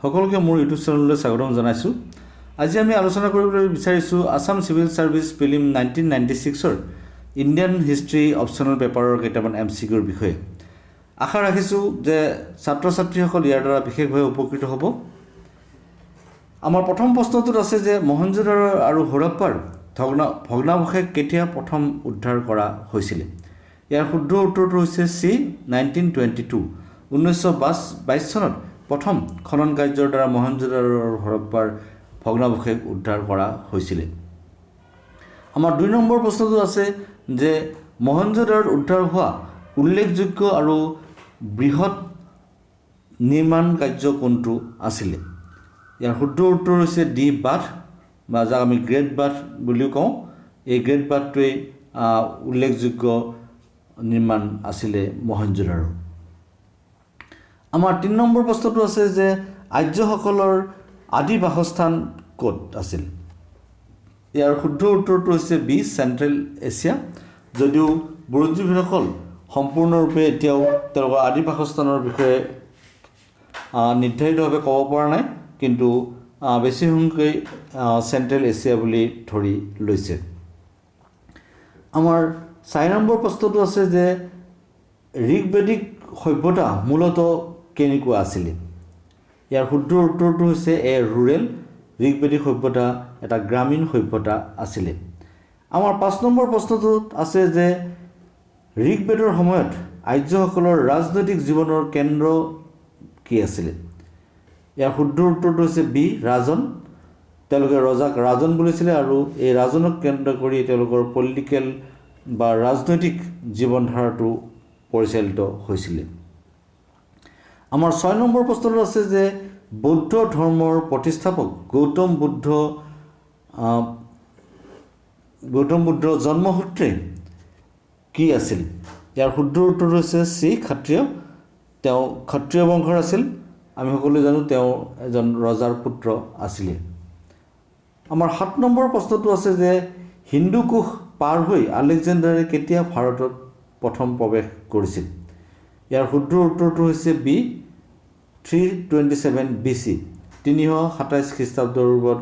সকলোকে মোৰ ইউটিউব চেনেললৈ স্বাগতম জনাইছোঁ। আজি আমি আলোচনা কৰিবলৈ বিচাৰিছোঁ Assam civil service prelim 1996 Indian history optional পেপাৰৰ কেইটামান MCQৰ বিষয়ে। আশা ৰাখিছোঁ যে ছাত্ৰ ছাত্ৰীসকল ইয়াৰ দ্বাৰা বিশেষভাৱে উপকৃত হ'ব। আমাৰ প্ৰথম প্ৰশ্নটোত আছে যে মহেঞ্জোদাৰো আৰু হৰপ্পাৰ ভগ্নাৱশেষ কেতিয়া প্ৰথম উদ্ধাৰ কৰা হৈছিল? ইয়াৰ শুদ্ধ উত্তৰটো হৈছে চি 1922। 1922 চনত প্ৰথম খনন কাৰ্যৰ দ্বাৰা মহেঞ্জোদাৰো আৰু হৰপ্পাৰ ভগ্নাৱশেষ উদ্ধাৰ কৰা হৈছিল। আমাৰ 2 নম্বৰ প্ৰশ্নটো আছে যে মহেঞ্জোদাৰোত উদ্ধাৰ হোৱা উল্লেখযোগ্য আৰু বৃহৎ নিৰ্মাণ কাৰ্য কোনটো আছিল? ইয়াৰ শুদ্ধ উত্তৰ হৈছে ডি বাথ, বা যাক আমি গ্ৰেট বাথ বুলিও কওঁ। এই গ্ৰেট বাথটোৱেই উল্লেখযোগ্য নিৰ্মাণ আছিলে মহেঞ্জোদাৰো। আমাৰ 3 নম্বৰ প্ৰশ্নটো আছে যে আৰ্যসকলৰ আদি বাসস্থান ক'ত আছিল? ইয়াৰ শুদ্ধ উত্তৰটো হৈছে বি চেণ্ট্ৰেল এছিয়া। যদিও বুৰঞ্জীবিদসকল সম্পূৰ্ণৰূপে এতিয়াও তেওঁলোকৰ আদি বাসস্থানৰ বিষয়ে নিৰ্ধাৰিতভাৱে ক'ব পৰা নাই, কিন্তু বেছিসংখ্যকেই চেণ্ট্ৰেল এছিয়া বুলি ধৰি লৈছে। আমাৰ 4 নম্বৰ প্ৰশ্নটো আছে যে ঋগবেদিক সভ্যতা মূলতঃ কেনেকুৱা আছিলে? ইয়াৰ শুদ্ধ উত্তৰটো হৈছে এ ৰুৰেল। ঋগবেদিক সভ্যতা এটা গ্ৰামীণ সভ্যতা আছিলে। আমাৰ 5 নম্বৰ প্ৰশ্নটোত আছে যে ঋগবেদৰ সময়ত আৰ্যসকলৰ ৰাজনৈতিক জীৱনৰ কেন্দ্ৰ কি আছিলে? ইয়াৰ শুদ্ধ উত্তৰটো হৈছে বি ৰাজন। তেওঁলোকে ৰজাক ৰাজন বুলিছিলে আৰু এই ৰাজনক কেন্দ্ৰ কৰি তেওঁলোকৰ পলিটিকেল বা ৰাজনৈতিক জীৱনধাৰাটো পৰিচালিত হৈছিলে। আমাৰ 6 নম্বৰ প্ৰশ্নটো আছে যে বৌদ্ধ ধৰ্মৰ প্ৰতিষ্ঠাপক গৌতম বুদ্ধৰ জন্মসূত্ৰে কি আছিল? ইয়াৰ শুদ্ধ উত্তৰটো হৈছে চি ক্ষত্ৰিয়। তেওঁ ক্ষত্ৰিয় বংশৰ আছিল। আমি সকলোৱে জানো তেওঁ এজন ৰজাৰ পুত্ৰ আছিলে। আমাৰ 7 নম্বৰ প্ৰশ্নটো আছে যে হিন্দুকুশ পাৰ হৈ আলেকজেণ্ডাৰে কেতিয়া ভাৰতত প্ৰথম প্ৰৱেশ কৰিছিল? ইয়াৰ শুদ্ধ উত্তৰটো হৈছে বি 327 BC। 327 খ্ৰীষ্টাব্দৰ পূৰ্বত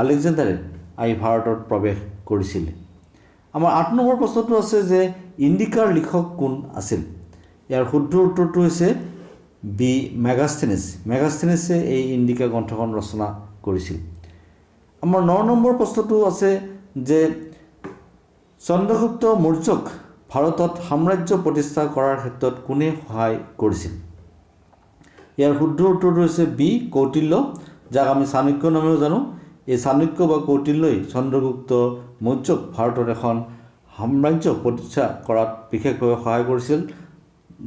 আলেকজেণ্ডাৰে আহি ভাৰতত প্ৰৱেশ কৰিছিল। আমাৰ 8 নম্বৰ প্ৰশ্নটো আছে যে ইণ্ডিকাৰ লিখক কোন আছিল? ইয়াৰ শুদ্ধ উত্তৰটো হৈছে বি মেগাস্থেনিছ। মেগাস্থেনিছে এই ইণ্ডিকা গ্ৰন্থখন ৰচনা কৰিছিল। আমাৰ 9 নম্বৰ প্ৰশ্নটো আছে যে চন্দ্ৰগুপ্ত মৌৰ্যক ভাৰতত সাম্ৰাজ্য প্ৰতিষ্ঠা কৰাৰ ক্ষেত্ৰত কোনে সহায় কৰিছিল? ইয়াৰ শুদ্ধ উত্তৰটো হৈছে বি কৌটিল্য, যাক আমি চাণক্য নামেও জানো। এই চাণক্য বা কৌটিল্যই চন্দ্ৰগুপ্ত মৌৰ্যক ভাৰতত এখন সাম্ৰাজ্য প্ৰতিষ্ঠা কৰাত বিশেষভাৱে সহায় কৰিছিল,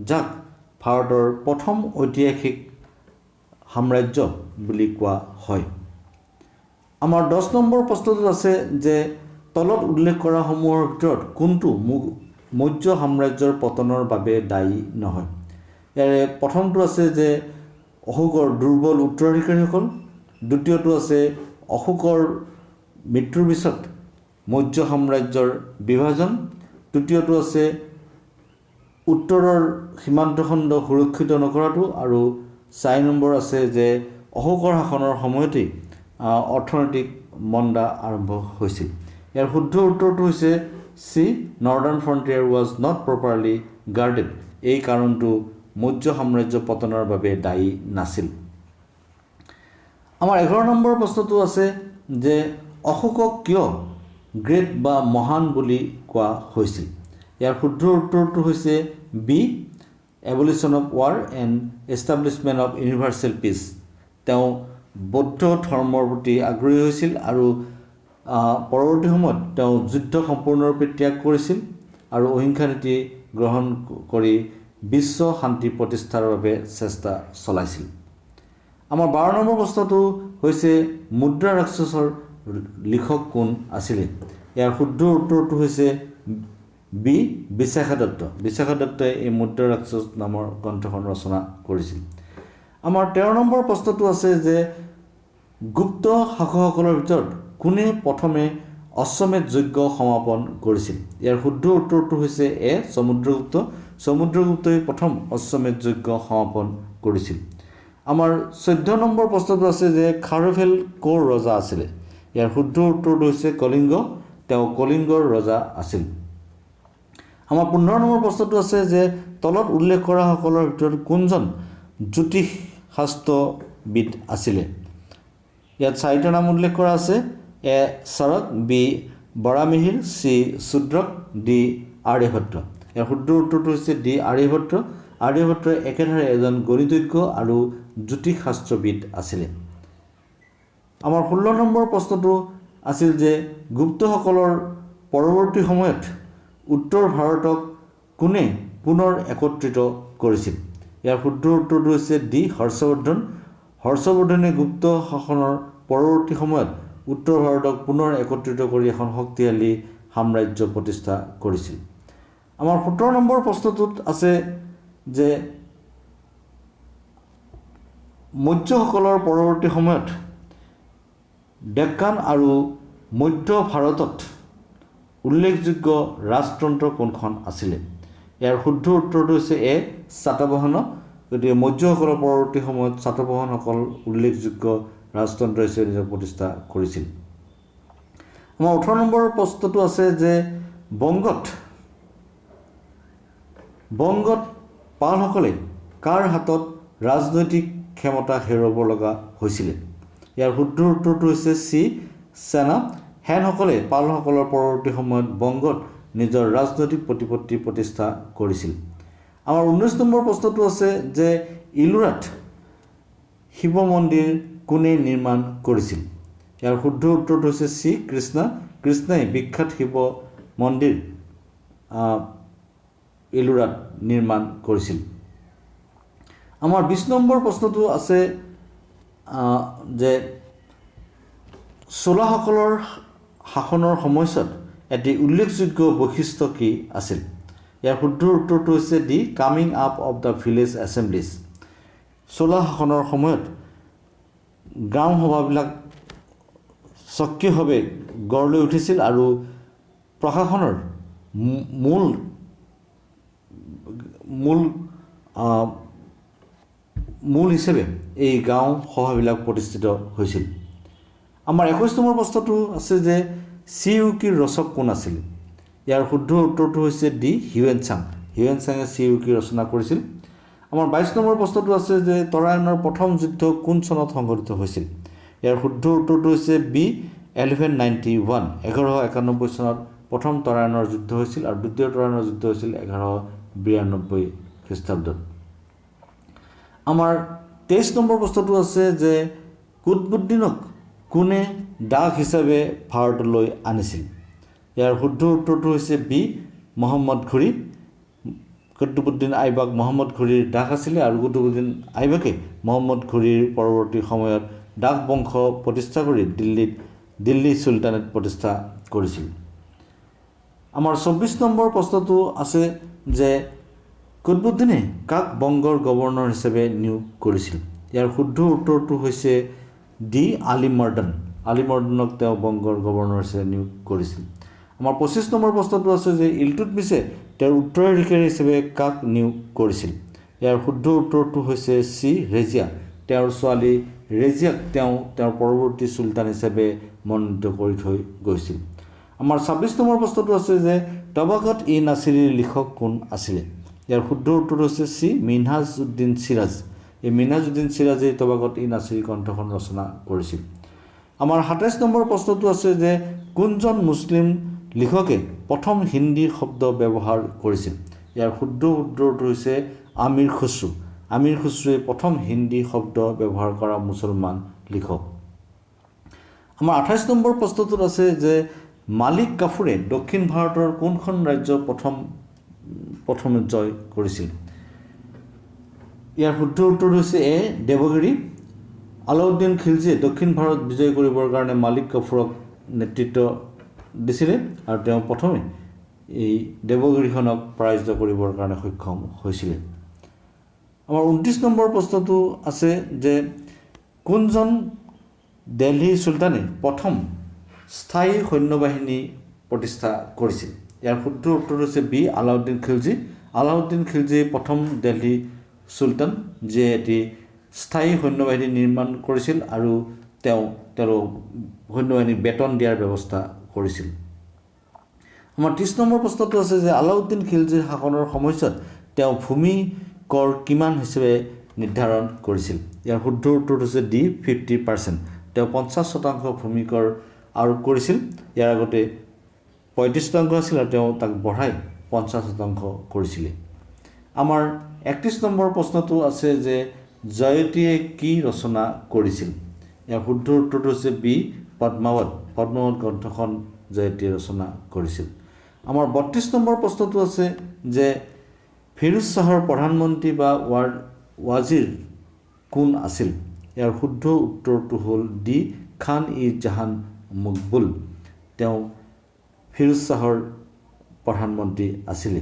যাক ভাৰতৰ প্ৰথম ঐতিহাসিক সাম্ৰাজ্য বুলি কোৱা হয়। আমাৰ 10 নম্বৰ প্ৰশ্নটোত আছে যে তলত উল্লেখ কৰাসমূহৰ ভিতৰত কোনটো মৌৰ্য সাম্ৰাজ্যৰ পতনৰ বাবে দায়ী নহয়? ইয়াৰে প্ৰথমটো আছে যে অশোকৰ দুৰ্বল উত্তৰাধিকাৰীসকল। দ্বিতীয়টো আছে অশোকৰ মৃত্যুৰ পিছত মৌৰ্য সাম্ৰাজ্যৰ বিভাজন। তৃতীয়টো আছে উত্তৰৰ সীমান্তখণ্ড সুৰক্ষিত নকৰাটো। আৰু 4 নম্বৰ আছে যে অশোকৰ শাসনৰ সময়তেই অৰ্থনৈতিক মন্দা আৰম্ভ হৈছিল। ইয়াৰ শুদ্ধ উত্তৰটো হৈছে C northern frontier was not properly guarded. এই কাৰণটো মৌৰ্য সাম্ৰাজ্য পতনৰ বাবে দায়ী নাছিল। আমাৰ 11 নম্বৰ প্ৰশ্নটো আছে যে অশোকক কিয় গ্ৰেট বা মহান বুলি কোৱা হৈছিল? ইয়াৰ শুদ্ধ উত্তৰটো হৈছে B abolition of war and establishment of universal peace. তেওঁ বৌদ্ধ ধৰ্মৰ প্ৰতি আগ্ৰহী হৈছিল আৰু পৰৱৰ্তী সময়ত তেওঁ যুদ্ধ সম্পূৰ্ণৰূপে ত্যাগ কৰিছিল আৰু অহিংসা নীতি গ্ৰহণ কৰি বিশ্ব শান্তি প্ৰতিষ্ঠাৰ বাবে চেষ্টা চলাইছিল। আমাৰ 12 নম্বৰ প্ৰশ্নটো হৈছে মুদ্ৰা ৰাক্ষসৰ লিখক কোন আছিলে? ইয়াৰ শুদ্ধ উত্তৰটো হৈছে বি বিশাখা দত্ত। বিশাখা দত্তই এই মুদ্ৰা ৰাক্ষস নামৰ গ্ৰন্থখন ৰচনা কৰিছিল। আমাৰ 13 নম্বৰ প্ৰশ্নটো আছে যে গুপ্ত শাসকসকলৰ ভিতৰত কোনে প্ৰথমে অশ্বমেধ যজ্ঞ সমাপন কৰিছিল? ইয়াৰ শুদ্ধ উত্তৰটো হৈছে এ সমুদ্ৰগুপ্ত। সমুদ্ৰগুপ্তই প্ৰথম অশ্বমেধ যজ্ঞ সমাপন কৰিছিল। আমাৰ 14 নম্বৰ প্ৰশ্নটো আছে যে খাৰভেল ক'ৰ ৰজা আছিলে ইয়াৰ শুদ্ধ উত্তৰটো হৈছে কলিংগ তেওঁ কলিংগৰ ৰজা আছিল আমাৰ 15 নম্বৰ প্ৰশ্নটো আছে যে তলত উল্লেখ কৰা সকলৰ ভিতৰত কোনজন জ্যোতিষ শাস্ত্ৰবিদ আছিলে ইয়াত চাৰিটা নাম উল্লেখ কৰা আছে এ চৰক বি বৰামিহিৰ চি শূদ্ৰক ডি আৰ্যভট্ট ইয়াৰ শুদ্ধ উত্তৰটো হৈছে ডি আৰ্যভট্ট আৰ্যভট্ট একেধাৰে এজন গণিতজ্ঞ আৰু জ্যোতিষ শাস্ত্ৰবিদ আছিলে আমাৰ 16 নম্বৰ প্ৰশ্নটো আছিল যে গুপ্তসকলৰ পৰৱৰ্তী সময়ত উত্তৰ ভাৰতক কোনে পুনৰ একত্ৰিত কৰিছিল ইয়াৰ শুদ্ধ উত্তৰটো হৈছে ডি হৰ্ষবৰ্ধনে গুপ্ত শাসনৰ পৰৱৰ্তী সময়ত উত্তৰ ভাৰতক পুনৰ একত্ৰিত কৰি এখন শক্তিশালী সাম্ৰাজ্য প্ৰতিষ্ঠা কৰিছিল আমাৰ 17 নম্বৰ প্ৰশ্নটোত আছে যে মৌৰ্যসকলৰ পৰৱৰ্তী সময়ত ডেক্কান আৰু মধ্য ভাৰতত উল্লেখযোগ্য ৰাজতন্ত্ৰ কোনখন আছিলে ইয়াৰ শুদ্ধ উত্তৰটো হৈছে এ সাতবাহন গতিকে মৌৰ্যসকলৰ পৰৱৰ্তী সময়ত সাতবাহনসকল উল্লেখযোগ্য ৰাজতন্ত্ৰ হিচাপে নিজক প্ৰতিষ্ঠা কৰিছিল আমাৰ 18 নম্বৰ প্ৰশ্নটো আছে যে বংগত পালসকলে কাৰ হাতত ৰাজনৈতিক ক্ষমতা হেৰুৱাব লগা হৈছিলে ইয়াৰ শুদ্ধ উত্তৰটো হৈছে চি সেনা হেনসকলে পালসকলৰ পৰৱৰ্তী সময়ত বংগত নিজৰ ৰাজনৈতিক প্ৰতিপত্তি প্ৰতিষ্ঠা কৰিছিল আমাৰ 19 নম্বৰ প্ৰশ্নটো আছে যে ইলোৰাত শিৱ মন্দিৰ কোনে নিৰ্মাণ কৰিছিল ইয়াৰ শুদ্ধ উত্তৰটো হৈছে চি কৃষ্ণই বিখ্যাত শিৱ মন্দিৰ ইলোৰাত নিৰ্মাণ কৰিছিল আমাৰ 20 নম্বৰ প্ৰশ্নটো আছে যে চোলাসকলৰ শাসনৰ সময়ছোৱাত এটি উল্লেখযোগ্য বৈশিষ্ট্য কি আছিল ইয়াৰ শুদ্ধ উত্তৰটো হৈছে D coming up of the village assemblies Chola শাসনৰ সময়ত গাঁও সভাবিলাক সক্ৰিয়ভাৱে গঢ় লৈ উঠিছিল আৰু প্ৰশাসনৰ মূল হিচাপে এই গাঁও সভাবিলাক প্ৰতিষ্ঠিত হৈছিল আমাৰ 21 নম্বৰ প্ৰশ্নটো আছে যে চিউকিৰ ৰচক কোন আছিল ইয়াৰ শুদ্ধ উত্তৰটো হৈছে ডি হিউৱেনচাঙে চিউকি ৰচনা কৰিছিল আমাৰ 22 নম্বৰ প্ৰশ্নটো আছে যে তৰায়ণৰ প্ৰথম যুদ্ধ কোন চনত সংঘটিত হৈছিল ইয়াৰ শুদ্ধ উত্তৰটো হৈছে বি 1191 চনত প্ৰথম তৰায়ণৰ যুদ্ধ হৈছিল আৰু দ্বিতীয় তৰায়ণৰ যুদ্ধ হৈছিল 1192 খ্ৰীষ্টাব্দত আমাৰ 23 নম্বৰ প্ৰশ্নটো আছে যে কুতুবুদ্দিনক কোনে দাস হিচাপে ভাৰতলৈ আনিছিল ইয়াৰ শুদ্ধ উত্তৰটো হৈছে বি মহম্মদ ঘুৰি কুতুবুদ্দিন আইবাক মহম্মদ ঘুৰিৰ দাস আছিলে আৰু কুতুবুদ্দিন আইবাকে মহম্মদ ঘুৰিৰ পৰৱৰ্তী সময়ত দাস বংশ প্ৰতিষ্ঠা কৰি দিল্লী চুলতানেট প্ৰতিষ্ঠা কৰিছিল আমাৰ 24 নম্বৰ প্ৰশ্নটো আছে যে কুতুবুদ্দিনে কাক বংগৰ গভৰ্ণৰ হিচাপে নিয়োগ কৰিছিল ইয়াৰ শুদ্ধ উত্তৰটো হৈছে ডি আলিমৰ্ডনক তেওঁ বংগৰ গভৰ্ণৰ হিচাপে নিয়োগ কৰিছিল আমাৰ 25 নম্বৰ প্ৰশ্নটো আছে যে ইলটুটমিছে তেওঁৰ উত্তৰাধিকাৰী হিচাপে কাক নিয়োগ কৰিছিল ইয়াৰ শুদ্ধ উত্তৰটো হৈছে চি ৰেজিয়া তেওঁৰ ছোৱালী ৰেজিয়াক তেওঁৰ পৰৱৰ্তী চুলতান হিচাপে মনোনীত কৰি থৈ গৈছিল আমাৰ 26 নম্বৰ প্ৰশ্নটো আছে যে তবাকাত ই নাছিৰীৰ লিখক কোন আছিলে ইয়াৰ শুদ্ধ উত্তৰটো হৈছে চি মিনহাজ-উদ্দিন চিৰাজ এই মিনহাজ-উদ্দিন চিৰাজে তবাকাত ই নাছিৰী গ্ৰন্থখন ৰচনা কৰিছিল আমাৰ 27 নম্বৰ প্ৰশ্নটো আছে যে কোনজন মুছলিম লিখকে প্ৰথম হিন্দী শব্দ ব্যৱহাৰ কৰিছিল ইয়াৰ শুদ্ধ উত্তৰটো হৈছে আমিৰ খুছৰুৱে প্ৰথম হিন্দী শব্দ ব্যৱহাৰ কৰা মুছলমান লিখক আমাৰ 28 নম্বৰ প্ৰশ্নটোত আছে যে মালিক কাফুৰে দক্ষিণ ভাৰতৰ কোনখন ৰাজ্য প্ৰথমে জয় কৰিছিল ইয়াৰ শুদ্ধ উত্তৰটো হৈছে এ দেৱগিৰি আলাউদ্দিন খিলজীয়ে দক্ষিণ ভাৰত বিজয় কৰিবৰ কাৰণে মালিক কাফুৰক নেতৃত্ব দিছিলে আৰু তেওঁ প্ৰথমে এই দেৱগিৰিখনক পৰাজিত কৰিবৰ কাৰণে সক্ষম হৈছিলে আমাৰ 29 নম্বৰ প্ৰশ্নটো আছে যে কোনজন দিল্লী চুলতানে প্ৰথম স্থায়ী সৈন্যবাহিনী প্ৰতিষ্ঠা কৰিছিল ইয়াৰ শুদ্ধ উত্তৰ হৈছে বি আলাউদ্দিন খিলজী প্ৰথম দিল্লী চুলতান যিয়ে এটি স্থায়ী সৈন্যবাহিনী নিৰ্মাণ কৰিছিল আৰু তেওঁলোক সৈন্যবাহিনীক বেতন দিয়াৰ ব্যৱস্থা কৰিছিল। আমাৰ 30 নম্বৰ প্ৰশ্নটো আছে যে আলাউদ্দিন খিলজীৰ শাসনৰ সময়ছোৱাত তেওঁ ভূমি কৰ কিমান হিচাপে নিৰ্ধাৰণ কৰিছিল? ইয়াৰ শুদ্ধ উত্তৰটো হৈছে ডি 50%। তেওঁ 50% ভূমি কৰ আৰোপ কৰিছিল। ইয়াৰ আগতে 35% আছিল আৰু তেওঁ তাক বঢ়াই 50% কৰিছিলে। আমাৰ 31 নম্বৰ প্ৰশ্নটো আছে যে জয়তীয়ে কি ৰচনা কৰিছিল? ইয়াৰ শুদ্ধ উত্তৰটো হৈছে বি পদ্মাৱত। পদ্মাৱত গ্ৰন্থখন জয়তীয়ে ৰচনা কৰিছিল। আমাৰ 32 নম্বৰ প্ৰশ্নটো আছে যে ফিৰোজ শ্বাহৰ প্ৰধানমন্ত্ৰী বা ৱাজিৰ কোন আছিল? ইয়াৰ শুদ্ধ উত্তৰটো হ'ল ডি খান-ই-জাহান মকবুল। তেওঁ ফিৰোজ শ্বাহৰ প্ৰধানমন্ত্ৰী আছিলে।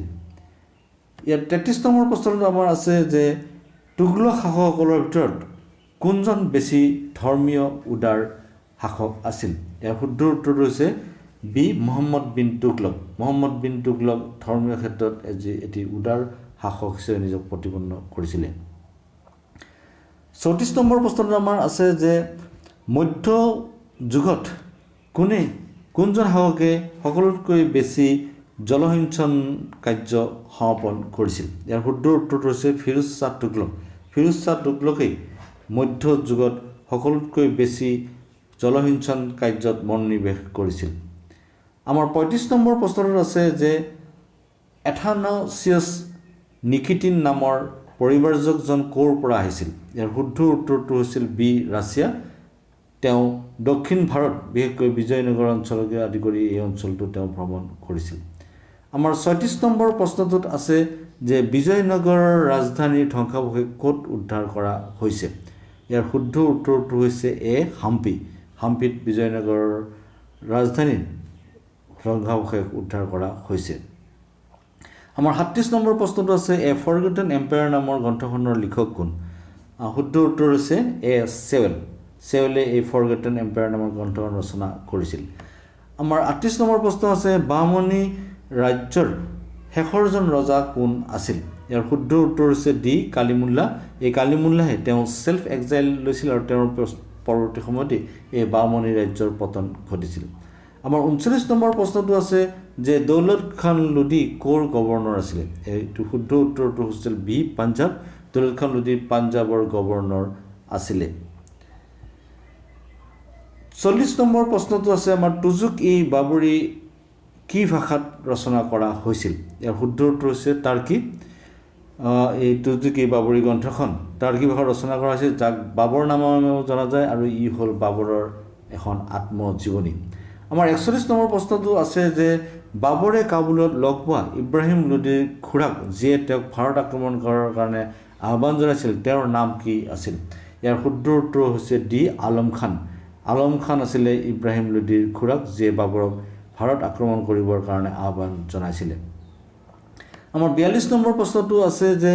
ইয়াত 33 নম্বৰ প্ৰশ্নটো আমাৰ আছে যে তুগলক শাসকসকলৰ ভিতৰত কোনজন বেছি ধৰ্মীয় উদাৰ শাসক আছিল? ইয়াৰ শুদ্ধ উত্তৰটো হৈছে বি মহম্মদ বিন তুগলক। মহম্মদ বিন তুগলক ধৰ্মীয় ক্ষেত্ৰত এটি উদাৰ শাসক হিচাপে নিজক প্ৰতিপন্ন কৰিছিলে। 34 নম্বৰ প্ৰশ্নটো আমাৰ আছে যে মধ্য যুগত কোনজন শাসকে সকলোতকৈ বেছি জলসিঞ্চন কাৰ্য সমাপন কৰিছিল? ইয়াৰ শুদ্ধ উত্তৰটো হৈছে ফিৰোজ শ্বাহ তুগলক। ফিৰোজ শ্বাহ তুগলকেই মধ্য যুগত সকলোতকৈ বেছি জলসিঞ্চন কাৰ্যত মনোনিৱেশ কৰিছিল। আমাৰ 35 নম্বৰ প্ৰশ্নটোত আছে যে এথানাছিয়াছ নিকিটিন নামৰ পৰিব্ৰাজকজন ক'ৰ পৰা আহিছিল? ইয়াৰ শুদ্ধ উত্তৰটো হৈছিল বি ৰাছিয়া। তেওঁ দক্ষিণ ভাৰত বিশেষকৈ বিজয়নগৰ অঞ্চলকে আদি কৰি এই অঞ্চলটো তেওঁ ভ্ৰমণ কৰিছিল। আমাৰ 36 নম্বৰ প্ৰশ্নটোত আছে যে বিজয়নগৰৰ ৰাজধানীৰ ধ্বংসাৱশেষ ক'ত উদ্ধাৰ কৰা হৈছে? ইয়াৰ শুদ্ধ উত্তৰটো হৈছে এ হাম্পি। হাম্পিত বিজয়নগৰৰ ৰাজধানীৰ ধ্বংসাৱশেষ উদ্ধাৰ কৰা হৈছে। আমাৰ 37 নম্বৰ প্ৰশ্নটো আছে এ ফৰগটেন এম্পায়াৰ নামৰ গ্ৰন্থখনৰ লিখক কোন? শুদ্ধ উত্তৰ হৈছে এ চেৱেল। চেৱেলে এই ফৰগটেন এম্পায়াৰ নামৰ গ্ৰন্থখন ৰচনা কৰিছিল। আমাৰ 38 নম্বৰ প্ৰশ্ন আছে বামনী ৰাজ্যৰ শেষৰজন ৰজা কোন আছিল? ইয়াৰ শুদ্ধ উত্তৰ হৈছে ডি কালিমুল্লা। এই কালিমুল্লাহে তেওঁ চেল্ফ এক্সাইল লৈছিল আৰু তেওঁৰ পৰৱৰ্তী সময়তে এই বামনী ৰাজ্যৰ পতন ঘটিছিল। আমাৰ 39 নম্বৰ প্ৰশ্নটো আছে যে দৌলত খান লোদী ক'ৰ গভৰ্ণৰ আছিলে? এইটো শুদ্ধ উত্তৰটো হৈছিল বি পাঞ্জাৱ। দৌলত খান লোদী পাঞ্জাৱৰ গভৰ্ণৰ আছিলে। 40 নম্বৰ প্ৰশ্নটো আছে আমাৰ তুজুক-ই-বাবৰি কি ভাষাত ৰচনা কৰা হৈছিল? ইয়াৰ শুদ্ধ উত্তৰ হৈছে টাৰ্কি। এই তুজুক-ই-বাবৰি গ্ৰন্থখন টাৰ্কি ভাষাত ৰচনা কৰা হৈছিল, যাক বাবৰ নামেৰেও জনা যায় আৰু ই হ'ল বাবৰৰ এখন আত্মজীৱনী। আমাৰ 41 নম্বৰ প্ৰশ্নটো আছে যে বাবৰে কাবুলত লগ পোৱা ইব্ৰাহিম লোদীৰ খুৰাক যিয়ে তেওঁক ভাৰত আক্ৰমণ কৰাৰ কাৰণে আহ্বান জনাইছিল তেওঁৰ নাম কি আছিল? ইয়াৰ শুদ্ধ উত্তৰ হৈছে ডি আলম খান। আলম খান আছিলে ইব্ৰাহিম লোদীৰ খুৰাক যিয়ে বাবৰক ভাৰত আক্ৰমণ কৰিবৰ কাৰণে আহ্বান জনাইছিলে। আমাৰ 42 নম্বৰ প্ৰশ্নটো আছে যে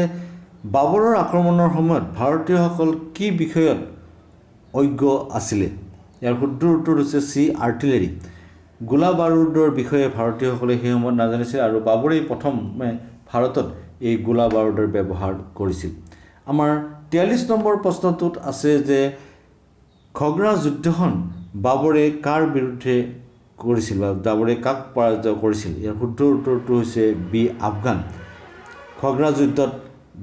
বাবৰৰ আক্ৰমণৰ সময়ত ভাৰতীয়সকল কি বিষয়ত অজ্ঞ আছিলে? ইয়াৰ শুদ্ধ উত্তৰ হৈছে চি আৰ্টিলেৰী। গোলা বাৰুদৰ বিষয়ে ভাৰতীয়সকলে সেই সময়ত নাজানিছিল আৰু বাবৰেই প্ৰথমে ভাৰতত এই গোলা বাৰুদৰ ব্যৱহাৰ কৰিছিল। আমাৰ 43 নম্বৰ প্ৰশ্নটোত আছে যে খগ্ৰা যুদ্ধখন বাবৰে কাৰ বিৰুদ্ধে কৰিছিল বা বাবৰে কাক পৰাজিত কৰিছিল? ইয়াৰ শুদ্ধ উত্তৰটো হৈছে বি আফগান। খগ্ৰা যুদ্ধত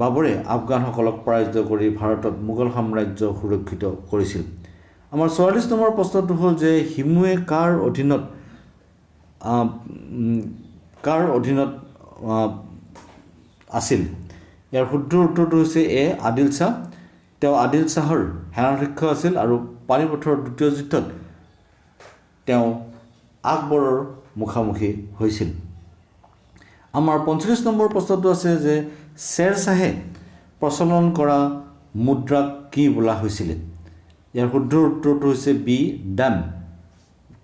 বাবৰে আফগানসকলক পৰাজিত কৰি ভাৰতত মোগল সাম্ৰাজ্য সুৰক্ষিত কৰিছিল। আমাৰ 44 নম্বৰ প্ৰশ্নটো হ'ল যে হিমুৱে কাৰ অধীনত আছিল? ইয়াৰ শুদ্ধ উত্তৰটো হৈছে এ আদিল শ্বাহ। তেওঁ আদিল শ্বাহৰ সেনাধ্যক্ষ আছিল আৰু পানিপথৰ দ্বিতীয় যুদ্ধত তেওঁ আকবৰৰ মুখামুখি হৈছিল। আমাৰ 45 নম্বৰ প্ৰশ্নটো আছে যে শ্বেৰ শ্বাহে প্ৰচলন কৰা মুদ্ৰাক কি বোলা হৈছিলে? ইয়াৰ শুদ্ধ উত্তৰটো হৈছে বি দাম।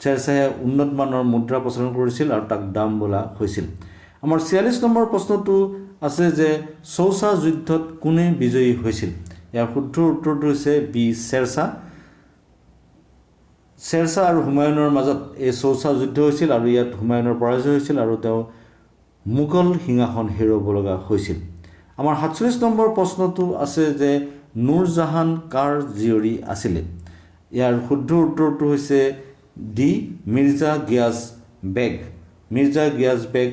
শ্বেৰ শ্বাহে উন্নত মানৰ মুদ্ৰা প্ৰচলন কৰিছিল আৰু তাক দাম বোলা হৈছিল। আমাৰ 46 নম্বৰ প্ৰশ্নটো আছে যে চৌচা যুদ্ধত কোনে বিজয়ী হৈছিল? ইয়াৰ শুদ্ধ উত্তৰটো হৈছে বি শ্বেৰ শ্বাহ। শ্বেৰ শ্বাহ আৰু হুমায়ুনৰ মাজত এই চৌচা যুদ্ধ হৈছিল আৰু ইয়াত হুমায়ুনৰ পৰাজয় হৈছিল আৰু তেওঁ মোগল সিংহাসন হেৰুৱাব লগা হৈছিল। আমাৰ 47 নম্বৰ প্ৰশ্নটো আছে যে নুৰজাহান কাৰ জীয়ৰী আছিলে ইয়াৰ শুদ্ধ উত্তৰটো হৈছে ডি মিৰ্জা গিয়াজ বেগ মিৰ্জা গিয়াজ বেগ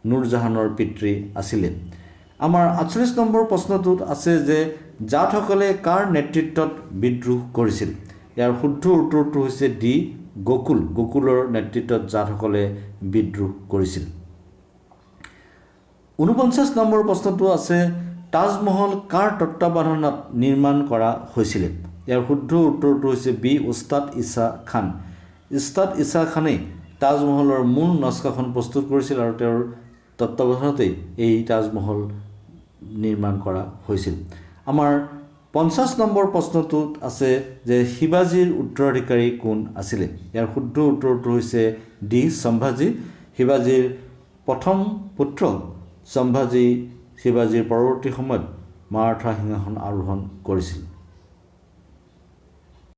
নুৰজাহানৰ পিতৃ আছিলে আমাৰ 48 নম্বৰ প্ৰশ্নটোত আছে যে জাটসকলে কাৰ নেতৃত্বত বিদ্ৰোহ কৰিছিল ইয়াৰ শুদ্ধ উত্তৰটো হৈছে ডি গোকুলৰ নেতৃত্বত জাটসকলে বিদ্ৰোহ কৰিছিল 49 নম্বৰ প্ৰশ্নটো আছে তাজমহল কাৰ তত্ত্বাৱধানত নিৰ্মাণ কৰা হৈছিল ইয়াৰ শুদ্ধ উত্তৰটো হৈছে বি উস্তাদ ঈসা খান উস্তাদ ঈসা খানে তাজমহলৰ মূল নক্সাখন প্ৰস্তুত কৰিছিল আৰু তেওঁৰ তত্ত্বাৱধানতেই এই তাজমহল নিৰ্মাণ কৰা হৈছিল আমাৰ 50 নম্বৰ প্ৰশ্নটোত আছে যে শিৱাজীৰ উত্তৰাধিকাৰী কোন আছিলে ইয়াৰ শুদ্ধ উত্তৰটো হৈছে ডি সম্ভাজী শিৱাজীৰ প্ৰথম পুত্ৰ সম্ভাজী শিৱাজীৰ পৰৱৰ্তী সময়ত মাৰাঠা সিংহাসন আৰোহণ কৰিছিল